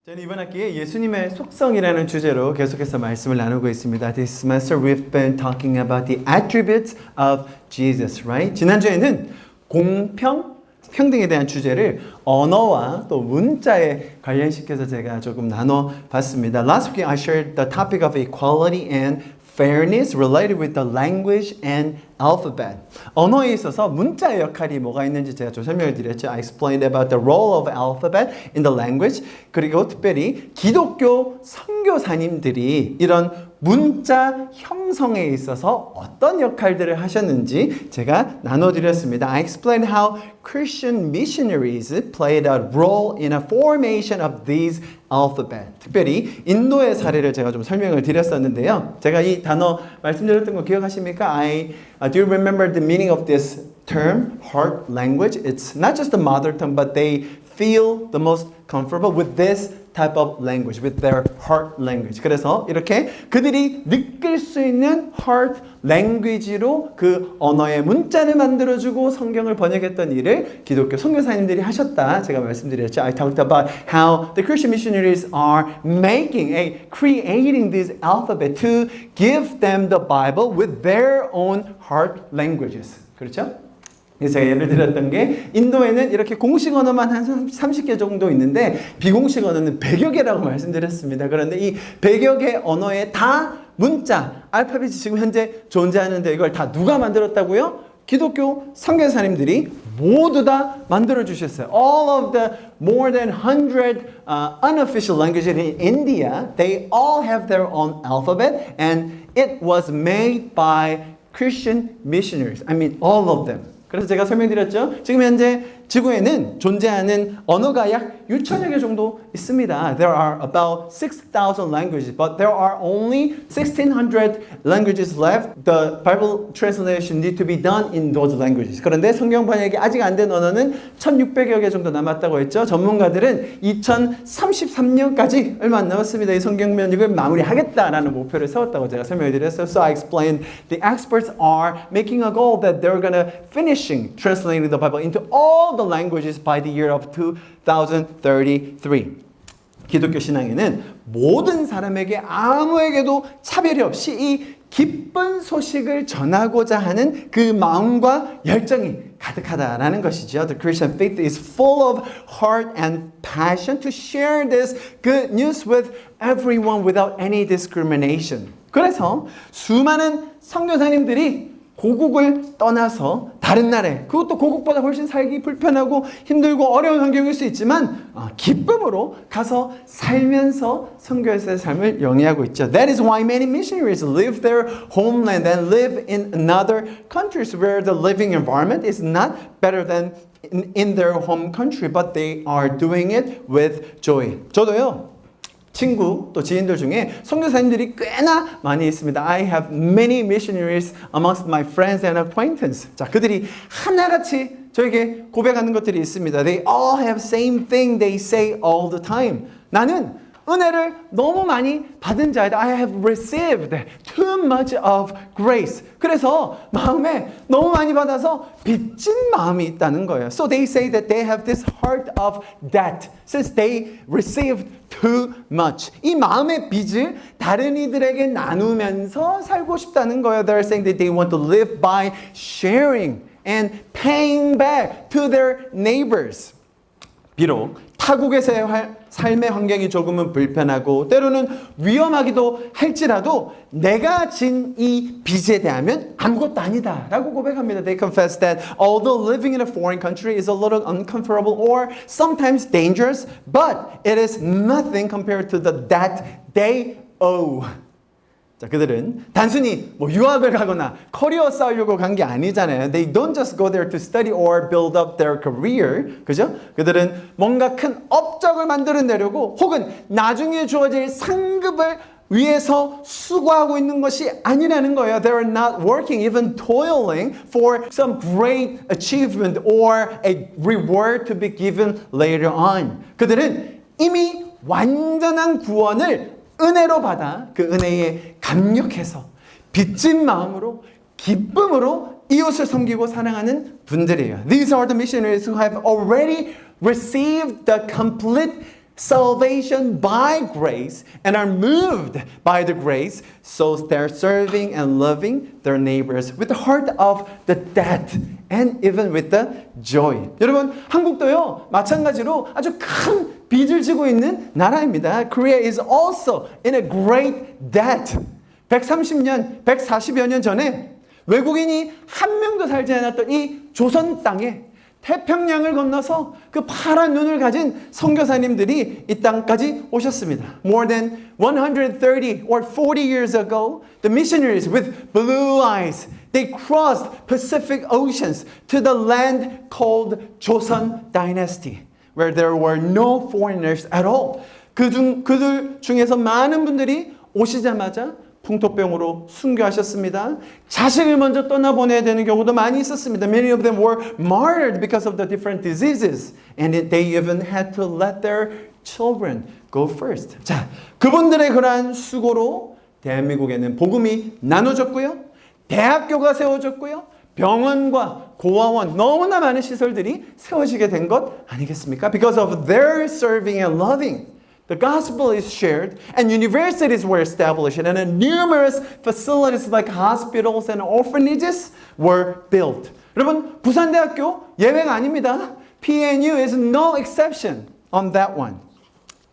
저는 이번 학기에 예수님의 속성이라는 주제로 계속해서 말씀을 나누고 있습니다. This semester we've been talking about the attributes of Jesus, right? 지난주에는 공평, 평등에 대한 주제를 언어와 또 문자에 관련시켜서 제가 조금 나눠봤습니다. Last week I shared the topic of equality and fairness related with the language and alphabet. 언어에 있어서 문자의 역할이 뭐가 있는지 제가 좀 설명을 드렸죠. I explained about the role of alphabet in the language. 그리고 특별히 기독교 선교사님들이 이런 문자 형성에 있어서 어떤 역할들을 하셨는지 제가 나눠드렸습니다. I explained how Christian missionaries played a role in a formation of these alphabet. 특별히 인도의 사례를 제가 좀 설명을 드렸었는데요. 제가 이 단어 말씀드렸던 거 기억하십니까? Do you remember the meaning of this term, heart language? It's not just the mother tongue, but they feel the most comfortable with this type of language, with their heart language. 그래서 이렇게 그들이 느낄 수 있는 heart language로 그 언어의 문자를 만들어주고 성경을 번역했던 일을 기독교 선교사님들이 하셨다. 제가 말씀드렸죠. I talked about how the Christian missionaries are creating this alphabet to give them the Bible with their own heart languages. 그렇죠? 그래서 제가 예를 들었던 게 인도에는 이렇게 공식 언어만 한 30개 정도 있는데 비공식 언어는 100여 개라고 말씀드렸습니다. 그런데 이 100여 개 언어에 다 문자, 알파벳이 지금 현재 존재하는데 이걸 다 누가 만들었다고요? 기독교 선교사님들이 모두 다 만들어 주셨어요. All of the more than 100 unofficial languages in India, they all have their own alphabet and it was made by Christian missionaries. I mean all of them. 그래서 제가 설명드렸죠. 지금 현재 지구에는 존재하는 언어가 약 6천여 개 정도 있습니다. There are about 6,000 languages, but there are only 1,600 languages left. The Bible translation need to be done in those languages. 그런데 성경 번역이 아직 안 된 언어는 1,600여 개 정도 남았다고 했죠. 전문가들은 2033년까지 얼마 안 남았습니다. 이 성경 번역을 마무리하겠다라는 목표를 세웠다고 제가 설명드렸어요. So I explained the experts are making a goal that they're going to finishing translating the Bible into all the languages by the year of 2033. 기독교 신앙에는 모든 사람에게 아무에게도 차별이 없이 이 기쁜 소식을 전하고자 하는 그 마음과 열정이 가득하다라는 것이죠. The Christian faith is full of heart and passion to share this good news with everyone without any discrimination. 그래서 수많은 선교사님들이 고국을 떠나서 다른 나라에, 그것도 고국보다 훨씬 살기 불편하고 힘들고 어려운 환경일 수 있지만 기쁨으로 가서 살면서 선교에서의 삶을 영위하고 있죠. That is why many missionaries leave their homeland and live in another countries where the living environment is not better than in their home country, but they are doing it with joy. 저도요. 친구 또 지인들 중에 선교사님들이 꽤나 많이 있습니다. I have many missionaries amongst my friends and acquaintances. 자, 그들이 하나같이 저에게 고백하는 것들이 있습니다. They all have same thing they say all the time. 나는 은혜를 너무 많이 받은 자이다. I have received too much of grace. 그래서 마음에 너무 많이 받아서 빚진 마음이 있다는 거예요. So they say that they have this heart of debt since they received too much. 이 마음의 빚을 다른 이들에게 나누면서 살고 싶다는 거예요. They're saying that they want to live by sharing and paying back to their neighbors. 비록 타국에서의 삶의 환경이 조금은 불편하고 때로는 위험하기도 할지라도 내가 진 이 빚에 대하면 아무것도 아니다 라고 고백합니다. They confess that although living in a foreign country is a little uncomfortable or sometimes dangerous, but it is nothing compared to the debt they owe. 자, 그들은 단순히 뭐 유학을 가거나 커리어 쌓으려고 간 게 아니잖아요. They don't just go there to study or build up their career. 그죠? 그들은 뭔가 큰 업적을 만들어내려고 혹은 나중에 주어질 상급을 위해서 수고하고 있는 것이 아니라는 거예요. They are not working, even toiling for some great achievement or a reward to be given later on. 그들은 이미 완전한 구원을 은혜로 받아 그 은혜에 감격해서 빚진 마음으로 기쁨으로 이웃을 섬기고 사랑하는 분들이에요. These are the missionaries who have already received the complete salvation by grace and are moved by the grace, so they're serving and loving their neighbors with the heart of the debt and even with the joy. 여러분, 한국도요, 마찬가지로 아주 큰 빚을 지고 있는 나라입니다. Korea is also in a great debt. 130년, 140여 년 전에 외국인이 한 명도 살지 않았던 이 조선 땅에 태평양을 건너서 그 파란 눈을 가진 선교사님들이 이 땅까지 오셨습니다. More than 130 or 40 years ago, the missionaries with blue eyes, they crossed Pacific Oceans to the land called Joseon Dynasty, where there were no foreigners at all. 그들 중에서 많은 분들이 오시자마자 풍토병으로 순교하셨습니다. 자식을 먼저 떠나보내야 되는 경우도 많이 있었습니다. Many of them were martyred because of the different diseases. And they even had to let their children go first. 자, 그분들의 그러한 수고로 대한민국에는 복음이 나눠졌고요. 대학교가 세워졌고요. 병원과 고아원, 너무나 많은 시설들이 세워지게 된 것 아니겠습니까? Because of their serving and loving. The gospel is shared and universities were established and numerous facilities like hospitals and orphanages were built. 여러분, 부산대학교 예외가 아닙니다. PNU is no exception on that one.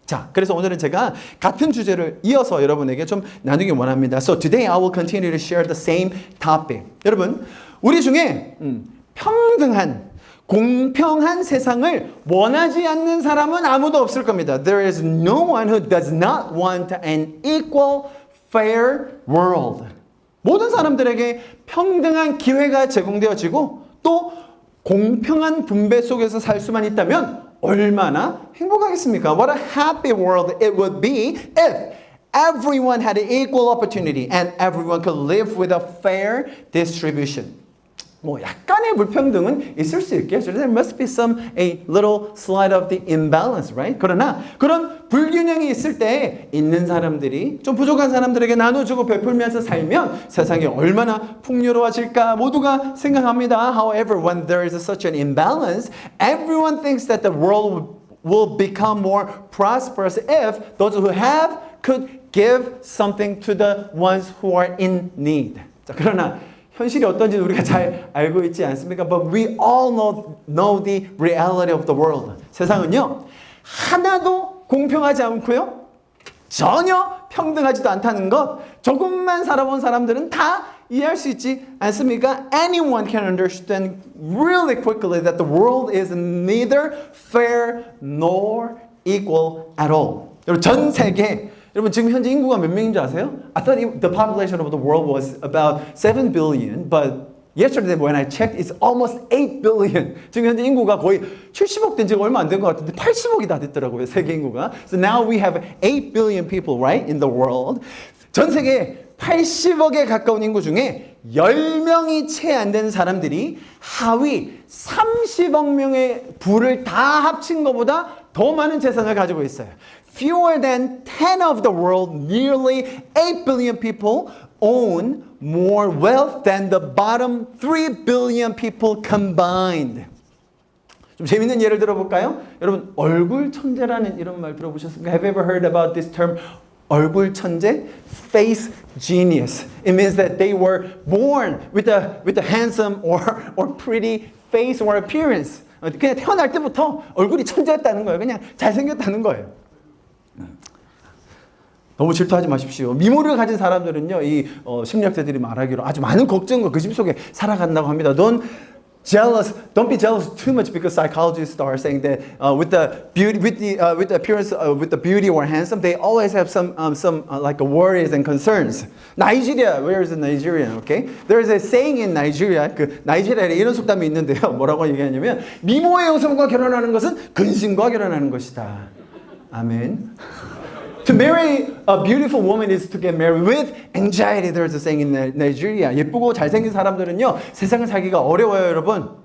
자, 그래서 오늘은 제가 같은 주제를 이어서 여러분에게 좀 나누기 원합니다. So today I will continue to share the same topic. 여러분, 우리 중에 평등한 공평한 세상을 원하지 않는 사람은 아무도 없을 겁니다. There is no one who does not want an equal, fair world. 모든 사람들에게 평등한 기회가 제공되어지고 또 공평한 분배 속에서 살 수만 있다면 얼마나 행복하겠습니까? What a happy world it would be if everyone had an equal opportunity and everyone could live with a fair distribution. 뭐 약간의 불평등은 있을 수 있겠죠. There must be a little slight of the imbalance, right? 그러나 그런 불균형이 있을 때 있는 사람들이 좀 부족한 사람들에게 나눠주고 베풀면서 살면 세상이 얼마나 풍요로워질까 모두가 생각합니다. However, when there is such an imbalance, everyone thinks that the world will become more prosperous if those who have could give something to the ones who are in need. 자, 그러나 현실이 어떤지 우리가 잘 알고 있지 않습니까? But we all know the reality of the world. 세상은요, 하나도 공평하지 않고요, 전혀 평등하지도 않다는 것, 조금만 살아본 사람들은 다 이해할 수 있지 않습니까? Anyone can understand really quickly that the world is neither fair nor equal at all. 여러분, 전 세계 여러분 지금 현재 인구가 몇 명인 줄 아세요? I thought the population of the world was about 7 billion, but yesterday when I checked, it's almost 8 billion. 지금 현재 인구가 거의 70억 된 지가 얼마 안 된 것 같은데 80억이 다 됐더라고요, 세계 인구가. So now we have 8 billion people, right, in the world. 전 세계 80억에 가까운 인구 중에 10명이 채 안 되는 사람들이 하위 30억 명의 부를 다 합친 것보다 더 많은 재산을 가지고 있어요. Fewer than 10 of the world, nearly 8 billion people own more wealth than the bottom 3 billion people combined. 좀 재밌는 예를 들어볼까요? 여러분, 얼굴 천재라는 이런 말 들어보셨습니까? Have you ever heard about this term? 얼굴 천재? Face genius. It means that they were born with a handsome or pretty face or appearance. 그냥 태어날 때부터 얼굴이 천재였다는 거예요. 그냥 잘생겼다는 거예요. 너무 질투하지 마십시오. 미모를 가진 사람들은요, 이 심리학자들이 말하기로 아주 많은 걱정과 그 집 속에 살아간다고 합니다. Don't be jealous too much because psychologists are saying that with the appearance, with the beauty or handsome, they always have some like worries and concerns. Nigeria, where is Nigeria? Okay, there is a saying in Nigeria. 그 나이지리아에 이런 속담이 있는데요. 뭐라고 얘기하냐면 미모의 여성과 결혼하는 것은 근심과 결혼하는 것이다. 아멘. To marry a beautiful woman is to get married with anxiety. There's a saying in Nigeria. 예쁘고 잘생긴 사람들은요, 세상을 살기가 어려워요, 여러분.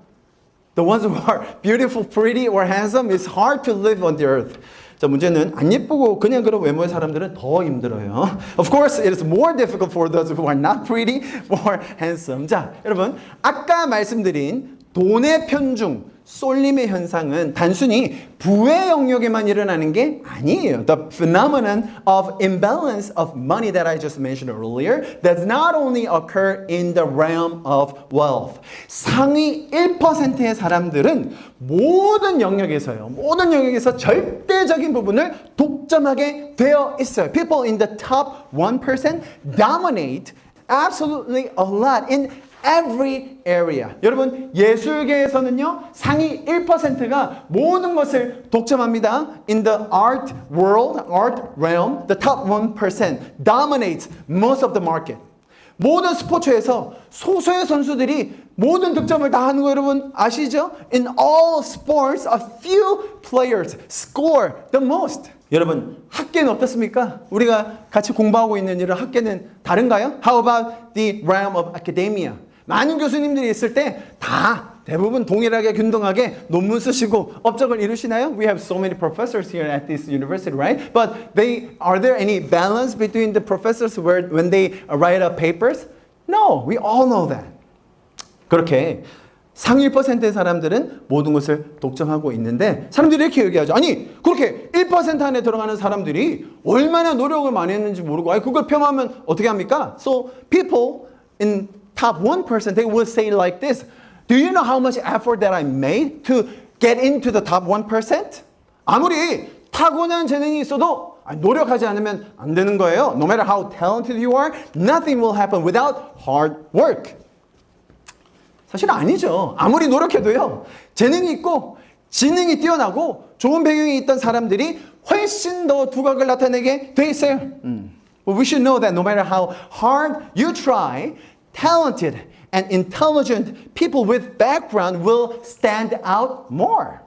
The ones who are beautiful, pretty, or handsome, it's hard to live on the earth. 자, 문제는 안 예쁘고 그냥 그런 외모의 사람들은 더 힘들어요. Of course, it is more difficult for those who are not pretty or handsome. 자, 여러분, 아까 말씀드린 돈의 편중, 쏠림의 현상은 단순히 부의 영역에만 일어나는 게 아니에요. The phenomenon of imbalance of money that I just mentioned earlier does not only occur in the realm of wealth. 상위 1%의 사람들은 모든 영역에서 절대적인 부분을 독점하게 되어 있어요. People in the top 1% dominate absolutely a lot in every area. 여러분, 예술계에서는요, 상위 1%가 모든 것을 독점합니다. In the art world, art realm, the top 1% dominates most of the market. 모든 스포츠에서 소수의 선수들이 모든 득점을 다 하는 거 여러분 아시죠? In all sports, a few players score the most. 여러분, 학계는 어떻습니까? 우리가 같이 공부하고 있는 이런 학계는 다른가요? How about the realm of academia? 많은 교수님들이 있을 때 다 대부분 동일하게 균등하게 논문 쓰시고 업적을 이루시나요? We have so many professors here at this university, right? But are there any balance between the professors when they write up papers? No, we all know that. 그렇게 상위 1%의 사람들은 모든 것을 독점하고 있는데 사람들이 이렇게 얘기하죠. 아니 그렇게 1% 안에 들어가는 사람들이 얼마나 노력을 많이 했는지 모르고 그걸 폄하하면 어떻게 합니까? So people in top 1%, they will say like this. Do you know how much effort that I made to get into the top 1%? 아무리 타고난 재능이 있어도 노력하지 않으면 안 되는 거예요. No matter how talented you are, nothing will happen without hard work. 사실 아니죠. 아무리 노력해도요. 재능이 있고 지능이 뛰어나고 좋은 배경이 있던 사람들이 훨씬 더 두각을 나타내게 돼 있어요. But we should know that no matter how hard you try, talented and intelligent people with background will stand out more.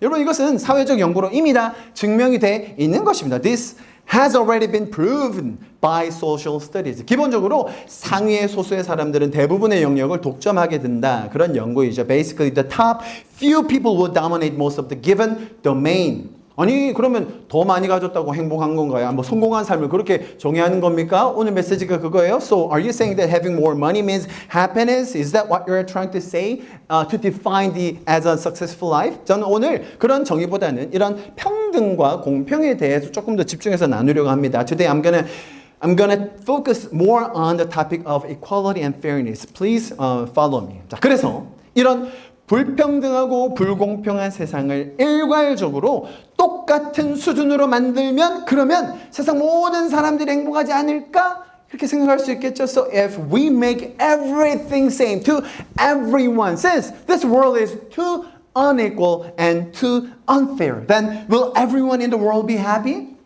여러분 이것은 사회적 연구로 이미 다 증명이 돼 있는 것입니다. This has already been proven by social studies. 기본적으로 상위의 소수의 사람들은 대부분의 영역을 독점하게 된다. 그런 연구이죠. Basically, the top few people will dominate most of the given domain. 아니 그러면 더 많이 가졌다고 행복한 건가요? 뭐 성공한 삶을 그렇게 정의하는 겁니까? 오늘 메시지가 그거예요. So are you saying that having more money means happiness? Is that what you're trying to say to define as a successful life? 저는 오늘 그런 정의보다는 이런 평등과 공평에 대해서 조금 더 집중해서 나누려고 합니다. Today I'm gonna focus more on the topic of equality and fairness. Please follow me. 자, 그래서 이런 불평등하고 불공평한 세상을 일괄적으로 똑같은 수준으로 만들면 그러면 세상 모든 사람들이 행복하지 않을까? 이렇게 생각할 수 있겠죠. So if we make everything same to everyone, since this world is too unequal and too unfair, then will everyone in the world be happy?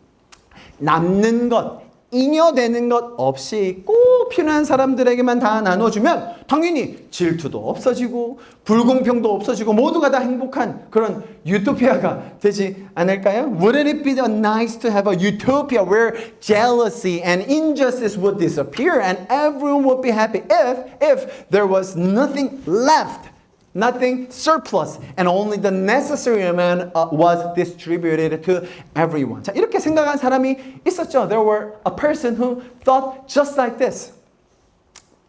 남는 것, 잉여되는 것 없이 꼭 필요한 사람들에게만 다 나눠주면 당연히 질투도 없어지고 불공평도 없어지고 모두가 다 행복한 그런 유토피아가 되지 않을까요? Wouldn't it be nice to have a utopia where jealousy and injustice would disappear and everyone would be happy if there was nothing left? Nothing surplus and only the necessary amount was distributed to everyone. 자, 이렇게 생각한 사람이 있었죠. There were a person who thought just like this.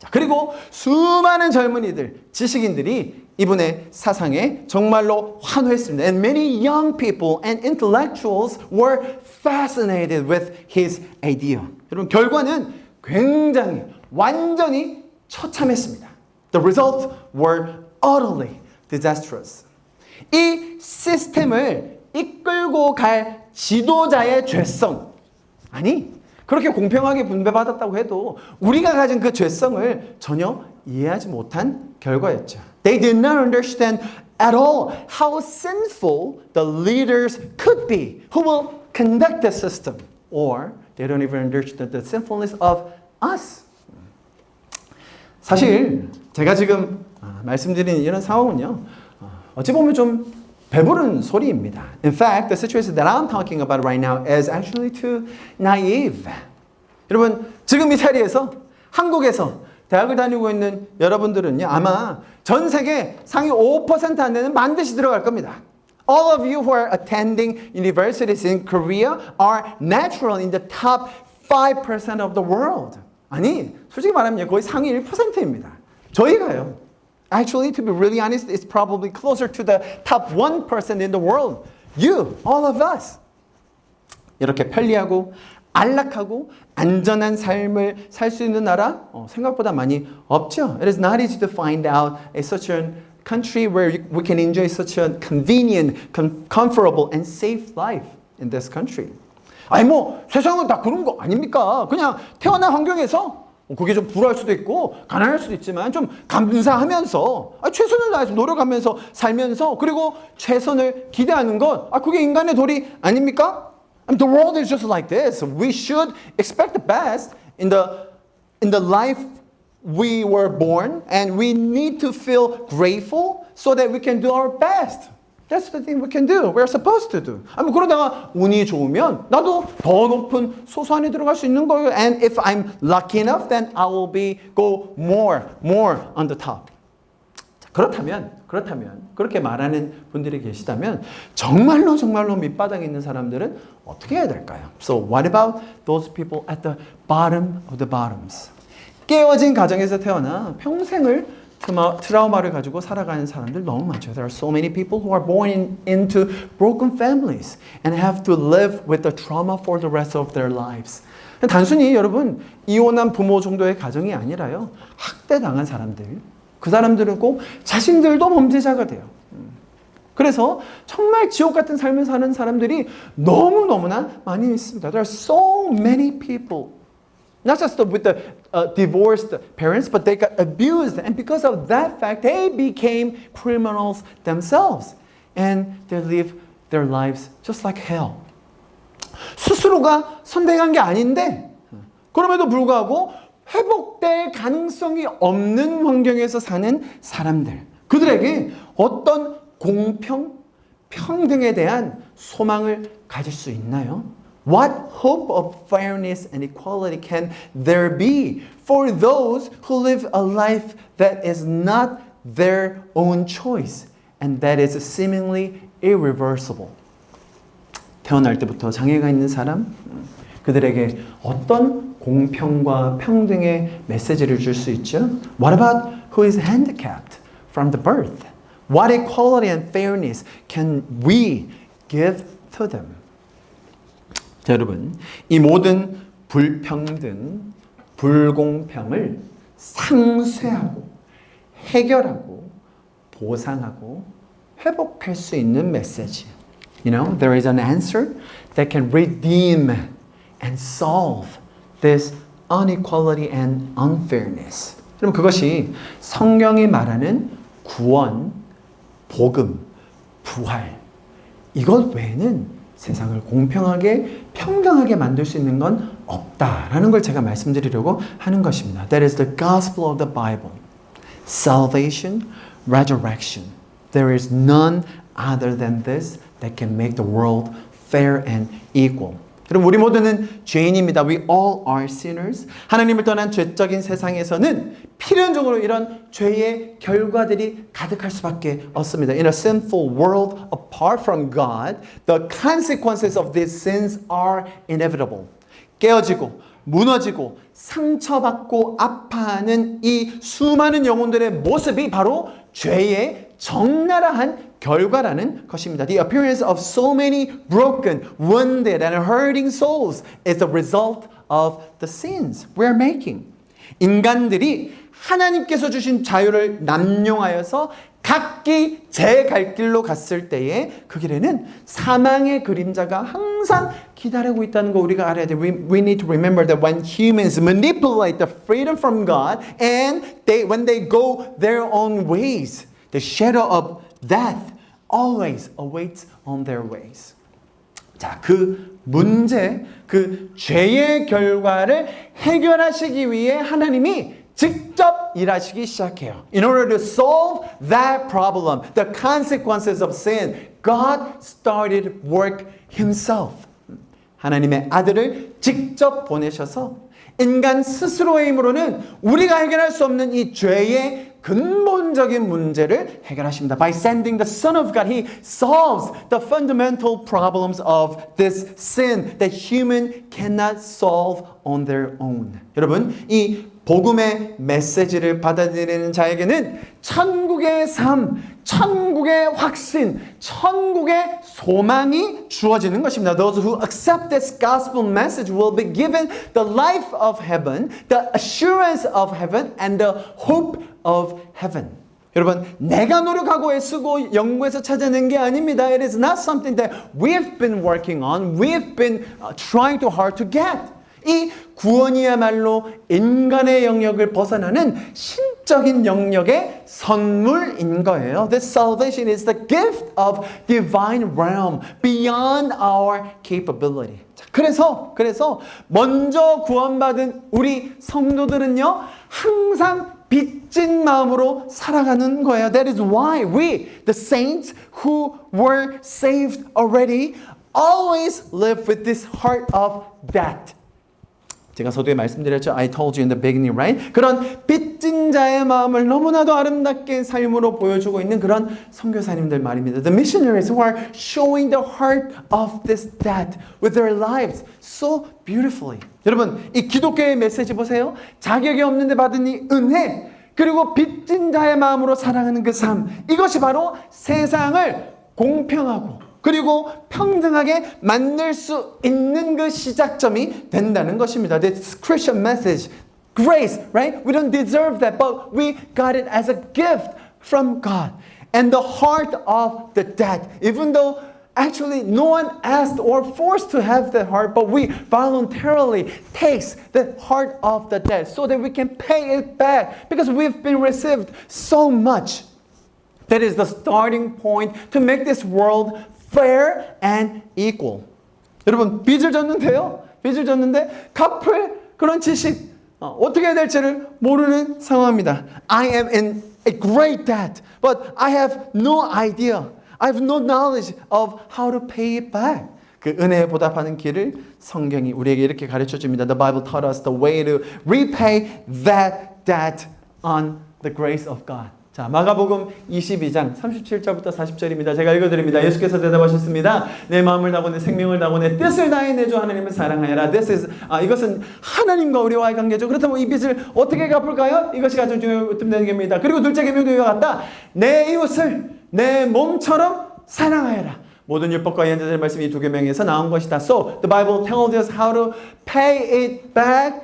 자, 그리고 수많은 젊은이들, 지식인들이 이분의 사상에 정말로 환호했습니다. And many young people and intellectuals were fascinated with his idea. 여러분 결과는 굉장히 완전히 처참했습니다. The results were utterly disastrous. 이 시스템을 이끌고 갈 지도자의 죄성. 아니, 그렇게 공평하게 분배받았다고 해도 우리가 가진 그 죄성을 전혀 이해하지 못한 결과였죠. They did not understand at all how sinful the leaders could be who will conduct the system. Or they don't even understand the sinfulness of us. 사실 제가 지금 말씀드리는 이런 상황은요. 어찌 보면 좀 배부른 소리입니다. In fact, the situation that I'm talking about right now is actually too naive. 여러분, 지금 이 자리에서 한국에서 대학을 다니고 있는 여러분들은요. 아마 전 세계 상위 5% 안에는 반드시 들어갈 겁니다. All of you who are attending universities in Korea are natural in the top 5% of the world. 아니, 솔직히 말하면 거의 상위 1%입니다. 저희가요. Actually, to be really honest, it's probably closer to the top 1% in the world. You, all of us. 이렇게 편리하고 안락하고 안전한 삶을 살 수 있는 나라 생각보다 많이 없죠. It is not easy to find out such a country where we can enjoy such a convenient, comfortable and safe life in this country. 아니 뭐 세상은 다 그런 거 아닙니까? 그냥 태어난 환경에서 그게 좀 불우할 수도 있고 가난할 수도 있지만 좀 감사하면서 최선을 다해서 노력하면서 살면서 그리고 최선을 기대하는 것 그게 인간의 도리 아닙니까? I mean, the world is just like this. We should expect the best in the life we were born, and we need to feel grateful so that we can do our best. That's the thing we can do. We're supposed to do. 아니 그러다가 운이 좋으면 나도 더 높은 소소한에 들어갈 수 있는 거예요. And if I'm lucky enough, then I will go more on the top. 자, 그렇다면 그렇게 말하는 분들이 계시다면 정말로 밑바닥에 있는 사람들은 어떻게 해야 될까요? So what about those people at the bottom of the bottoms? 깨어진 가정에서 태어나 평생을 트라우마를 가지고 살아가는 사람들 너무 많죠. There are so many people who are born into broken families and have to live with the trauma for the rest of their lives. 단순히 여러분 이혼한 부모 정도의 가정이 아니라요. 학대당한 사람들, 그 사람들은 꼭 자신들도 범죄자가 돼요. 그래서 정말 지옥 같은 삶을 사는 사람들이 너무나 많이 있습니다. There are so many people. Not just with the divorced parents, but they got abused. And because of that fact, they became criminals themselves. And they live their lives just like hell. 스스로가 선택한 게 아닌데, 그럼에도 불구하고 회복될 가능성이 없는 환경에서 사는 사람들. 그들에게 어떤 공평, 평등에 대한 소망을 가질 수 있나요? What hope of fairness and equality can there be for those who live a life that is not their own choice and that is seemingly irreversible? 태어날 때부터 장애가 있는 사람, 그들에게 어떤 공평과 평등의 메시지를 줄 수 있죠? What about who is handicapped from the birth? What equality and fairness can we give to them? 자, 여러분, 이 모든 불평등, 불공평을 상쇄하고 해결하고 보상하고 회복할 수 있는 메시지. You know, there is an answer that can redeem and solve this inequality and unfairness. 그럼 그것이 성경이 말하는 구원, 복음, 부활. 이것 외에는 세상을 공평하게 평등하게 만들 수 있는 건 없다라는 걸 제가 말씀드리려고 하는 것입니다. That is the gospel of the Bible. Salvation, resurrection. There is none other than this that can make the world fair and equal. 그럼 우리 모두는 죄인입니다. We all are sinners. 하나님을 떠난 죄적인 세상에서는 필연적으로 이런 죄의 결과들이 가득할 수밖에 없습니다. In a sinful world apart from God, the consequences of these sins are inevitable. 깨어지고 무너지고 상처받고 아파하는 이 수많은 영혼들의 모습이 바로 죄의 적나라한 결과라는 것입니다. The appearance of so many broken, wounded, and hurting souls is the result of the sins we're making. 인간들이 하나님께서 주신 자유를 남용하여서 각기 제 갈 길로 갔을 때에 그 길에는 사망의 그림자가 항상 기다리고 있다는 거 우리가 알아야 돼요. We need to remember that when humans manipulate the freedom from God and when they go their own ways, the shadow of death always awaits on their ways. 자, 그 문제, 그 죄의 결과를 해결하시기 위해 하나님이 직접 일하시기 시작해요. In order to solve that problem, the consequences of sin, God started work himself. 하나님의 아들을 직접 보내셔서 인간 스스로의 힘으로는 우리가 해결할 수 없는 이 죄의 근본적인 문제를 해결하십니다. By sending the Son of God, He solves the fundamental problems of this sin that human cannot solve on their own. 여러분, 이 복음의 메시지를 받아들이는 자에게는 천국의 삶, 천국의 확신, 천국의 소망이 주어지는 것입니다. Those who accept this gospel message will be given the life of heaven, the assurance of heaven, and the hope of heaven. 여러분, 내가 노력하고 애쓰고 연구해서 찾아낸 게 아닙니다. It is not something that we've been working on, we've been trying too hard to get. 이 구원이야말로 인간의 영역을 벗어나는 신적인 영역의 선물인 거예요. This salvation is the gift of divine realm beyond our capability. 자, 그래서 먼저 구원받은 우리 성도들은요, 항상 빚진 마음으로 살아가는 거예요. That is why we, the saints who were saved already, always live with this heart of debt. 제가 서두에 말씀드렸죠. I told you in the beginning, right? 그런 빚진 자의 마음을 너무나도 아름답게 삶으로 보여주고 있는 그런 선교사님들 말입니다. The missionaries who are showing the heart of this debt with their lives so beautifully. 여러분, 이 기독교의 메시지 보세요. 자격이 없는데 받은 이 은혜, 그리고 빚진 자의 마음으로 사랑하는 그 삶, 이것이 바로 세상을 공평하고 그리고 평등하게 만들 수 있는 그 시작점이 된다는 것입니다. This Christian message, grace, right? We don't deserve that, but we got it as a gift from God. And the heart of the debt, even though actually no one asked or forced to have that heart, but we voluntarily takes the heart of the debt so that we can pay it back because we've been received so much. That is the starting point to make this world fair and equal. 여러분, 빚을 졌는데요. 빚을 졌는데 갚을 그런 지식, 어떻게 해야 될지를 모르는 상황입니다. I am in a great debt, but I have no idea. I have no knowledge of how to pay it back. 그 은혜에 보답하는 길을 성경이 우리에게 이렇게 가르쳐 줍니다. The Bible taught us the way to repay that debt on the grace of God. 자, 마가복음 22장 37절부터 40절입니다. 제가 읽어드립니다. 예수께서 대답하셨습니다. 내 마음을 다하고 내 생명을 다하고 내 뜻을 다해 내 주 하나님을 사랑하여라. 이것은 하나님과 우리와의 관계죠. 그렇다면 이 빚을 어떻게 갚을까요? 이것이 가장 중요한 계명입니다. 그리고 둘째 계명도 이와 같다. 내 이웃을 내 몸처럼 사랑하여라. 모든 율법과 예언자들의 말씀이 두 계명에서 나온 것이다. So the Bible tells us how to pay it back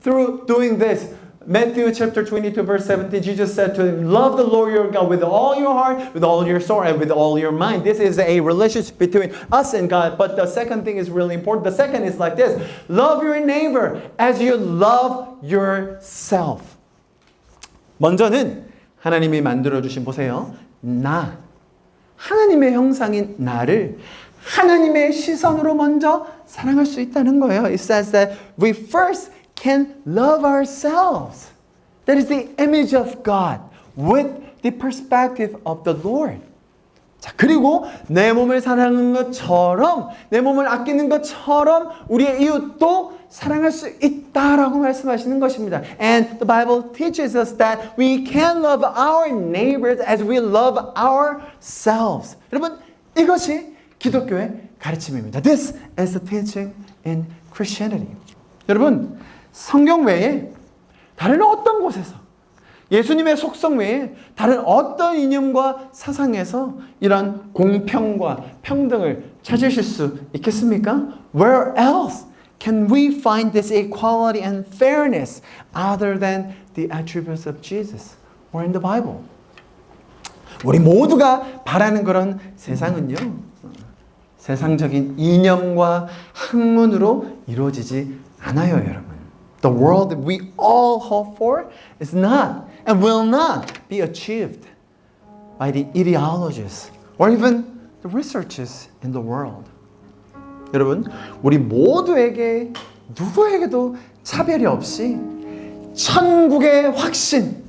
through doing this. Matthew chapter 22 verse 17, Jesus said to him, love the Lord your God with all your heart, with all your soul, and with all your mind. This is a relationship between us and God. But the second thing is really important. The second is like this. Love your neighbor as you love yourself. 먼저는 하나님이 만들어주신, 보세요. 하나님의 형상인 나를 하나님의 시선으로 먼저 사랑할 수 있다는 거예요. It says that we first can love ourselves. That is the image of God with the perspective of the Lord. 자, 그리고 내 몸을 사랑하는 것처럼, 내 몸을 아끼는 것처럼 우리의 이웃도 사랑할 수 있다라고 말씀하시는 것입니다. And the Bible teaches us that we can love our neighbors as we love ourselves. 여러분, 이것이 기독교의 가르침입니다. This is the teaching in Christianity. 여러분, 성경 외에 다른 어떤 곳에서, 예수님의 속성 외에 다른 어떤 이념과 사상에서 이런 공평과 평등을 찾으실 수 있겠습니까? Where else can we find this equality and fairness other than the attributes of Jesus or in the Bible? 우리 모두가 바라는 그런 세상은요, 세상적인 이념과 학문으로 이루어지지 않아요, 여러분. The world that we all hope for is not and will not be achieved by the ideologies or even the researches in the world. 여러분, 우리 모두에게 누구에게도 차별이 없이 천국의 확신,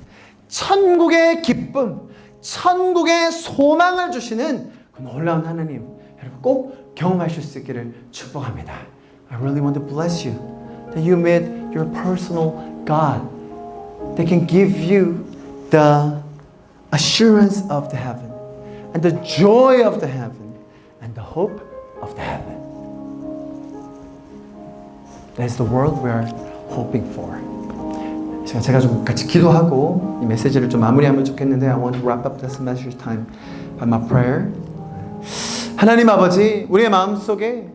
천국의 기쁨, 천국의 소망을 주시는 그 놀라운 하나님, 여러분 꼭 경험하실 수 있기를 축복합니다. I really want to bless you that you met your personal God that can give you the assurance of the heaven, and the joy of the heaven, and the hope of the heaven. That is the world we are hoping for. 제가 좀 같이 기도하고 이 메시지를 좀 마무리하면 좋겠는데 I want to wrap up this message time by my prayer. 하나님 아버지, 우리의 마음속에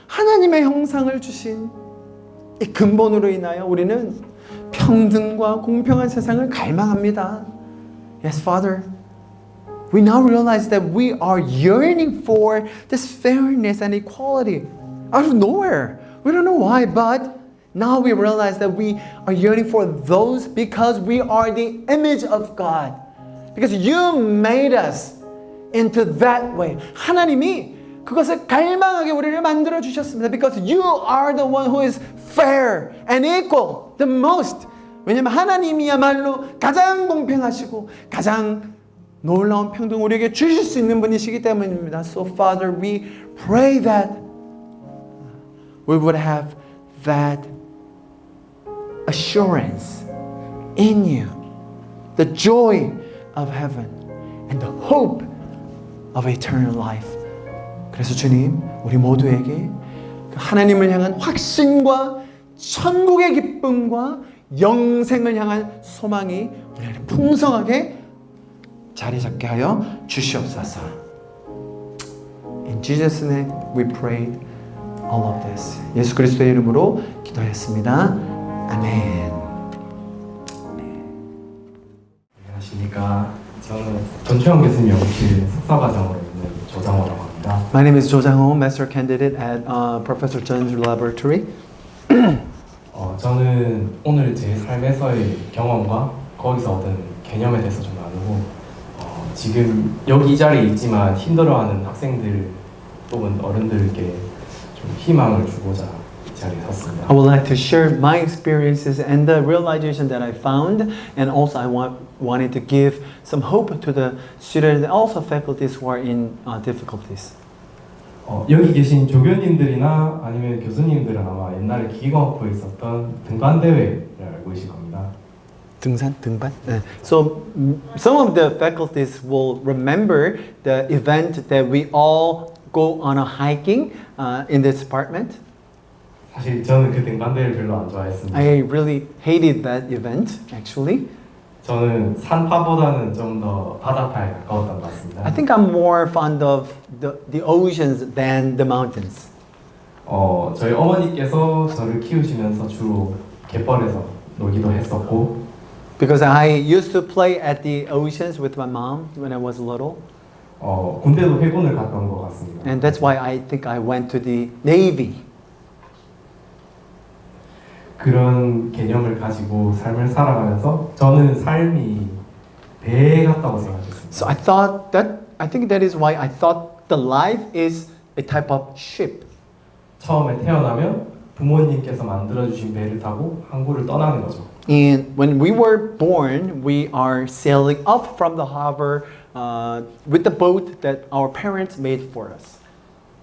하나님의 형상을 주신 이 근본으로 인하여 우리는 평등과 공평한 세상을 갈망합니다. Yes, Father. We now realize that we are yearning for this fairness and equality out of nowhere. We don't know why, but now we realize that we are yearning for those because we are the image of God. Because you made us into that way. 하나님이 그것을 갈망하게 우리를 만들어 주셨습니다. Because you are the one who is fair and equal the most. 왜냐하면 하나님이야말로 가장 공평하시고 가장 놀라운 평등 우리에게 주실 수 있는 분이시기 때문입니다. So Father, we pray that we would have that assurance in you, the joy of heaven, and the hope of eternal life. 그래서 주님, 우리 모두에게 하나님을 향한 확신과 천국의 기쁨과 영생을 향한 소망이 우리 안에 풍성하게 자리 잡게 하여 주시옵소서. In Jesus' name we prayed all of this. 예수 그리스도의 이름으로 기도했습니다. 아멘. 안녕하십니까. 저는 전초영 교수님 연구실 석사과정으로 있는 조장호라고 합니다. My name is Jo Jang-ho, master candidate at Professor Chun's laboratory. 저는 오늘 제 삶에서의 경험과 거기서 얻은 개념에 대해서 좀 나누고 지금 여기 이 자리에 있지만 힘들어하는 학생들 또는 어른들께 좀 희망을 주고자 이 자리에 섰습니다. I would like to share my experiences and the realization that I found, and also I wanted to give some hope to the students and also faculties who are in difficulties. 여기 계신 조교님들이나 아니면 교수님들은 아마 옛날에 기계과학부에 있었던 등반대회를 알고 계실 겁니다. 등산? 등반? So some of the faculties will remember the event that we all go on a hiking in this department. 사실 저는 그 등반대회를 별로 안 좋아했습니다. I really hated that event actually. 저는 산파보다는 좀 더 바다파에 가까웠던 것 같습니다. I think I'm more fond of the oceans than the mountains. 저희 어머니께서 저를 키우시면서 주로 갯벌에서 놀기도 했었고 Because I used to play at the oceans with my mom when I was little. 군대도 회군을 갔던 것 같습니다. And that's why I think I went to the Navy. 그런 개념을 가지고 삶을 살아가면서 저는 삶이 배 같다고 생각했습니다. So I think that is why I thought the life is a type of ship. 처음에 태어나면 부모님께서 만들어주신 배를 타고 항구를 떠나는 거죠. And when we were born, we are sailing up from the harbor with the boat that our parents made for us.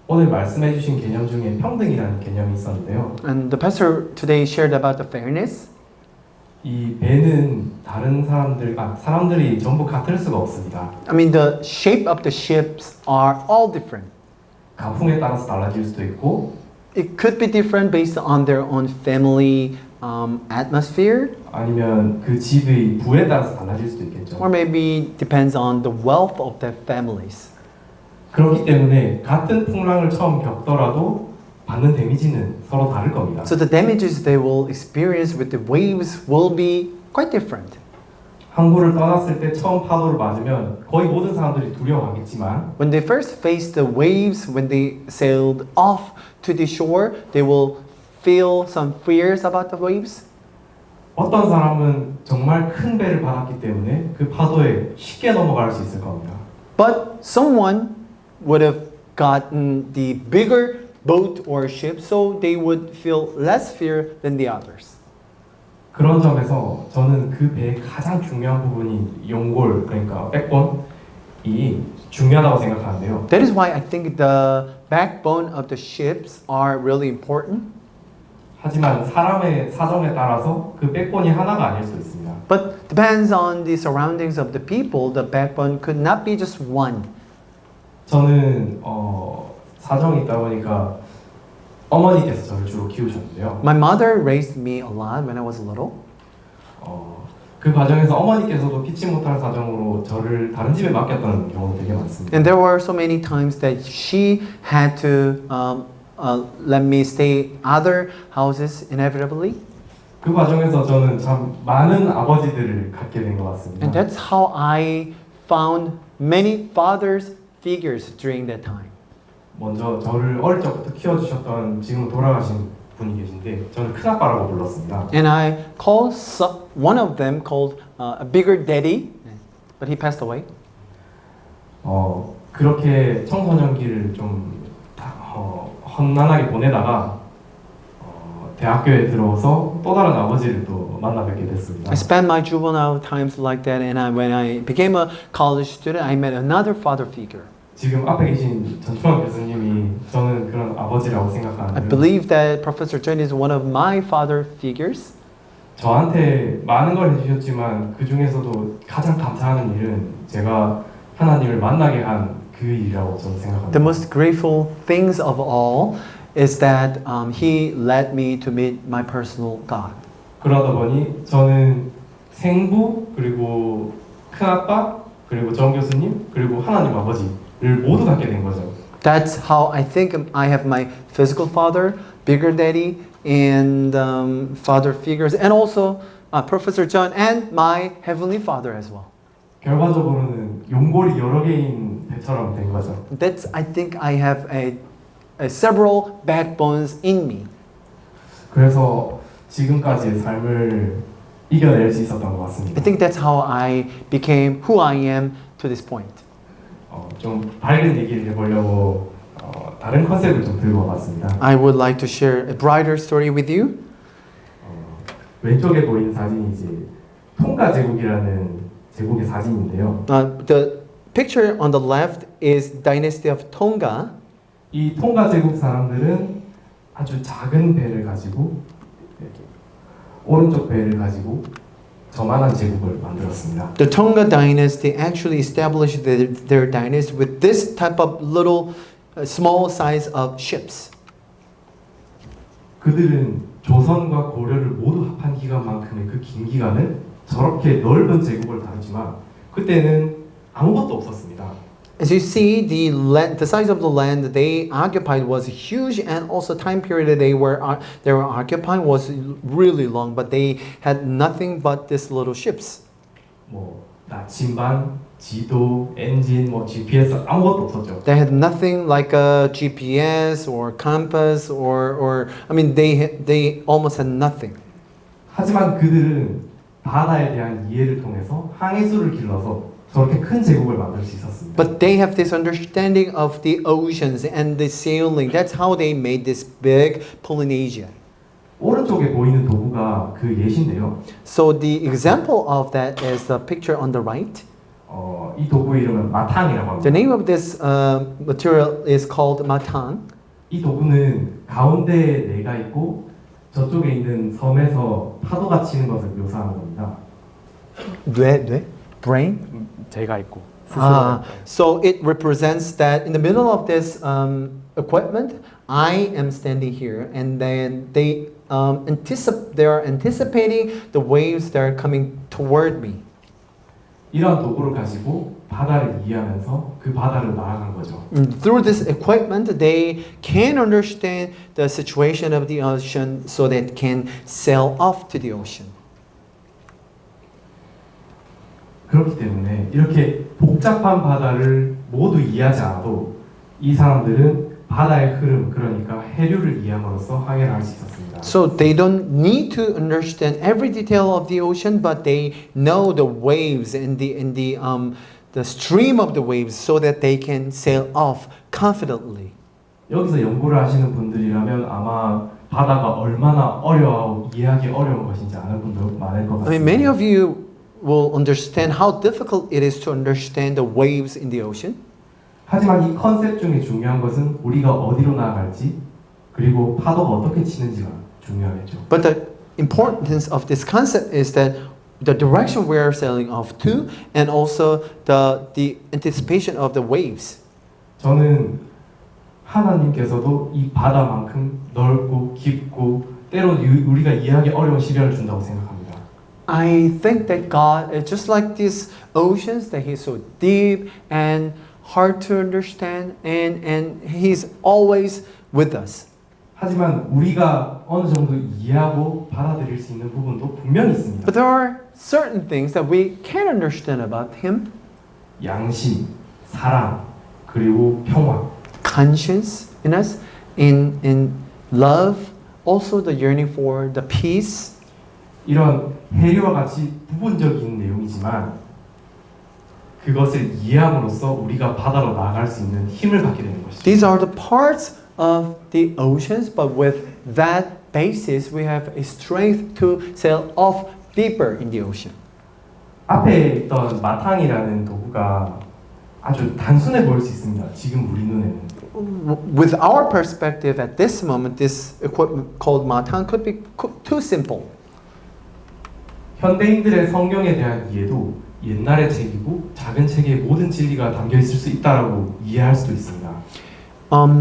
오늘 말씀해주신 개념 중에 평등이라는 개념이 있었는데요. And the pastor today shared about the fairness. 이 배는 다른 사람들이 전부 같을 수가 없습니다. I mean, the shape of the ships are all different. 가풍에 따라서 달라질 수도 있고 It could be different based on their own family atmosphere, 아니면 그 집의 부에 따라서 달라질 수도 있겠죠. or maybe depends on the wealth of their families. 그렇기 때문에 같은 풍랑을 처음 겪더라도 받는 데미지는 서로 다를 겁니다. So the damages they will experience with the waves will be quite different. 항구를 떠났을 때 처음 파도를 맞으면 거의 모든 사람들이 두려워하겠지만 When they first faced the waves, when they sailed off to the shore, they will feel some fears about the waves. 어떤 사람은 정말 큰 배를 받았기 때문에 그 파도에 쉽게 넘어갈 수 있을 겁니다. But someone would have gotten the bigger boat or ship, so they would feel less fear than the others. 그런 점에서 저는 그 배의 가장 중요한 부분이 용골, 그러니까 백본이 중요하다고 생각하는데요. That is why I think the backbone of the ships are really important. 하지만 사람의 사정에 따라서 그 백본이 하나가 아닐 수도 있습니다. But depends on the surroundings of the people. The backbone could not be just one. 저는 사정이 있다 보니까 어머니께서 저를 주로 키우셨는데요. My mother raised me a lot when I was little. 그 과정에서 어머니께서도 피치 못할 사정으로 저를 다른 집에 맡겼던 경우도 되게 많습니다. And there were so many times that she had to let me stay other houses inevitably. 그 과정에서 저는 참 많은 아버지들을 갖게 된 것 같습니다. And that's how I found many fathers figures during that time. 먼저 저를 어릴 적부터 키워주셨던 지금 돌아가신 분이 계신데 저는 큰아빠라고 불렀습니다. And I called one of them called a bigger daddy, but he passed away. 그렇게 청소년기를 좀 험난하게 보내다가 대학교에 들어서 또 다른 아버지를 또 만나 뵙게 됐습니다. I spent my juvenile times like that, and when I became a college student, I met another father figure. 지금 앞에 계신 전충환 교수님이 저는 그런 아버지라고 I 생각하는데 believe that Professor Chen is one of my father figures. 저한테 많은 걸 해주셨지만 그 중에서도 가장 감사하는 일은 제가 하나님을 만나게 한 그 일이라고 저는 생각합니다. The most grateful things of all is that he led me to meet my personal God. 그러다 보니 저는 생부 그리고 큰아빠 그리고 정 교수님 그리고 하나님 아버지를 모두 갖게 된 거죠. That's how I think I have my physical father, bigger daddy, and father figures, and also Professor John and my heavenly father as well. 결과적으로는 용골이 여러 개인 배처럼 된 거죠. That's I think I have a several backbones in me. 그래서 지금까지의 삶을 이겨낼 수 있었던 것 I 같습니다. think that's how I became who I am to this point. 좀 밝은 얘기를 해보려고 다른 컨셉을 좀 들고 와봤습니다. I would like to share a brighter story with you. 왼쪽에 보이는 사진이 이제 통가 제국이라는 제국의 사진인데요. The picture on the left is Dynasty of Tonga. 이 통가 제국 사람들은 아주 작은 배를 가지고 이렇게 오른쪽 배를 가지고 저만한 제국을 만들었습니다. The Tonga dynasty actually established their dynasty with this type of little, small size of ships. 그들은 조선과 고려를 모두 합한 기간만큼의 그 긴 기간을 저렇게 넓은 제국을 다루지만 그때는 아무것도 없었습니다. As you see, the size of the land they occupied was huge, and also time period they were occupying was really long. But they had nothing but these little ships. 뭐 나침반, 지도, 엔진, 뭐 GPS 아무것도 없었죠. They had nothing like a GPS or compass or I mean they almost had nothing. 하지만 그들은 바다에 대한 이해를 통해서 항해수를 길러서 저렇게 큰 제국을 만들 수 있었습니다. But they have this understanding of the oceans and the sailing. That's how they made this big Polynesia. 오른쪽에 보이는 도구가 그 예시인데요. So the example of that is the picture on the right. 이 도구의 이름은 마탕이라고 합니다. The name of this material is called matang. 이 도구는 가운데에 뇌가 있고 저쪽에 있는 섬에서 파도가 치는 것을 묘사하는 겁니다. 뇌? Brain? 제가 있고. So it represents that in the middle of this equipment, I am standing here, and then they are anticipating the waves that are coming toward me. 이런 도구를 가지고 바다를 이해하면서 그 바다를 나아간 거죠. Through this equipment, they can understand the situation of the ocean, so that can sail off to the ocean. 그렇기 때문에 이렇게 복잡한 바다를 모두 이해하지 않아도 이 사람들은 바다의 흐름, 그러니까 해류를 이해함으로써 항해를 할 수 있었습니다. So they don't need to understand every detail of the ocean, but they know the waves and the stream of the waves, so that they can sail off confidently. 여기서 연구를 하시는 분들이라면 아마 바다가 얼마나 어려워 이해하기 어려운 것인지 아는 분도 많을 것 I mean, 같습니다. many of you will understand how difficult it is to understand the waves in the ocean. 하지만 이 컨셉 중에 중요한 것은 우리가 어디로 나아갈지 그리고 파도가 어떻게 치는지가 중요하겠죠. But the importance of this concept is that the direction we are sailing off to, and also the anticipation of the waves. 저는 하나님께서도 이 바다만큼 넓고 깊고 때로 우리가 이해하기 어려운 시련을 준다고 생각합니다. I think that God is just like these oceans, that He's so deep and hard to understand, and He's always with us. 하지만 우리가 어느 정도 이해하고 받아들일 수 있는 부분도 분명히 있습니다. But there are certain things that we can understand about Him. 양심, 사랑, 그리고 평화. Conscience in us, in love, also the yearning for the peace. 이런 해리와 같이 부분적인 내용이지만 그것을 이해함으로써 우리가 바다로 나아갈 수 있는 힘을 받게 되는 것이죠. These are the parts of the oceans, but with that basis, we have a strength to sail off deeper in the ocean. 앞에 있던 마탕이라는 도구가 아주 단순해 보일 수 있습니다. 지금 우리 눈에는. With our perspective at this moment, this equipment called matang could be too simple. 현대인들의 성경에 대한 이해도 옛날의 책이고 작은 책에 모든 진리가 담겨 있을 수 있다라고 이해할 수도 있습니다.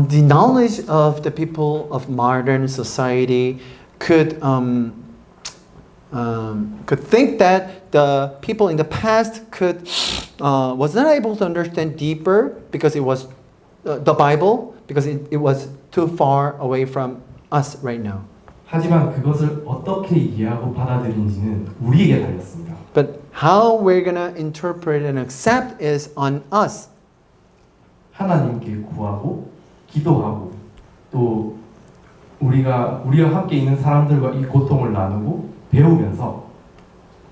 The knowledge of the people of modern society could think that the people in the past was not able to understand deeper because it was the Bible, because it was too far away from us right now. 하지만 그것을 어떻게 이해하고 받아들인지는 우리에게 달렸습니다. But how we're gonna interpret and accept is on us. 하나님께 구하고 기도하고 또 우리가 함께 있는 사람들과 이 고통을 나누고 배우면서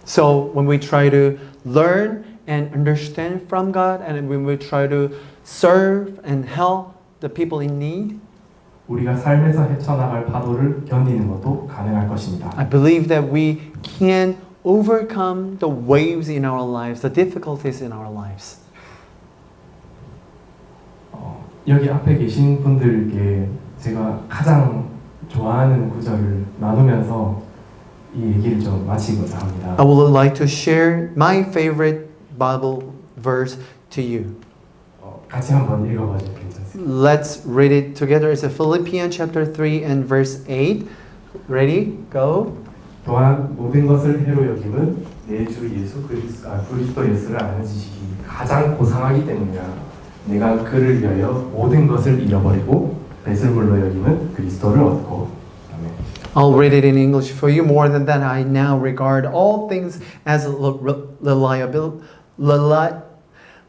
So when we try to learn and understand from God, and when we try to serve and help the people in need, 우리가 삶에서 헤쳐나갈 파도를 견디는 것도 가능할 것입니다. I believe that we can overcome the waves in our lives, the difficulties in our lives. 여기 앞에 계신 분들께 제가 가장 좋아하는 구절을 나누면서 이 얘기를 좀 마치고자 합니다. I would like to share my favorite Bible verse to you. 같이 한번 읽어봐도 괜찮습니다. Let's read it together. It's Philippians chapter 3 and verse 8. Ready? Go. 또한 모든 것을 해로 여김은 내 주 예수 그리스도 예수를 아는 지식이 가장 고상하기 때문이라. 내가 그를 위하여 모든 것을 잃어버리고 배설물로 여김은 그리스도를 얻고. 아멘. I'll read it in English for you. More than that, I now regard all things as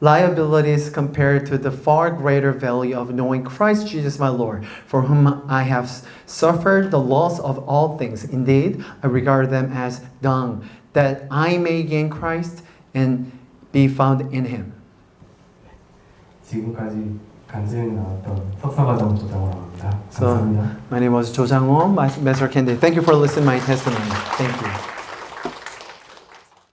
liabilities compared to the far greater value of knowing Christ Jesus my Lord, for whom I have suffered the loss of all things. Indeed, I regard them as dung, that I may gain Christ and be found in Him. 지금까지 간증이 나왔던 석사과정 조장호라고 합니다. So, 감사합니다. my name was Jo Jang-won, Master Candy. Thank you for listening to my testimony. Thank you.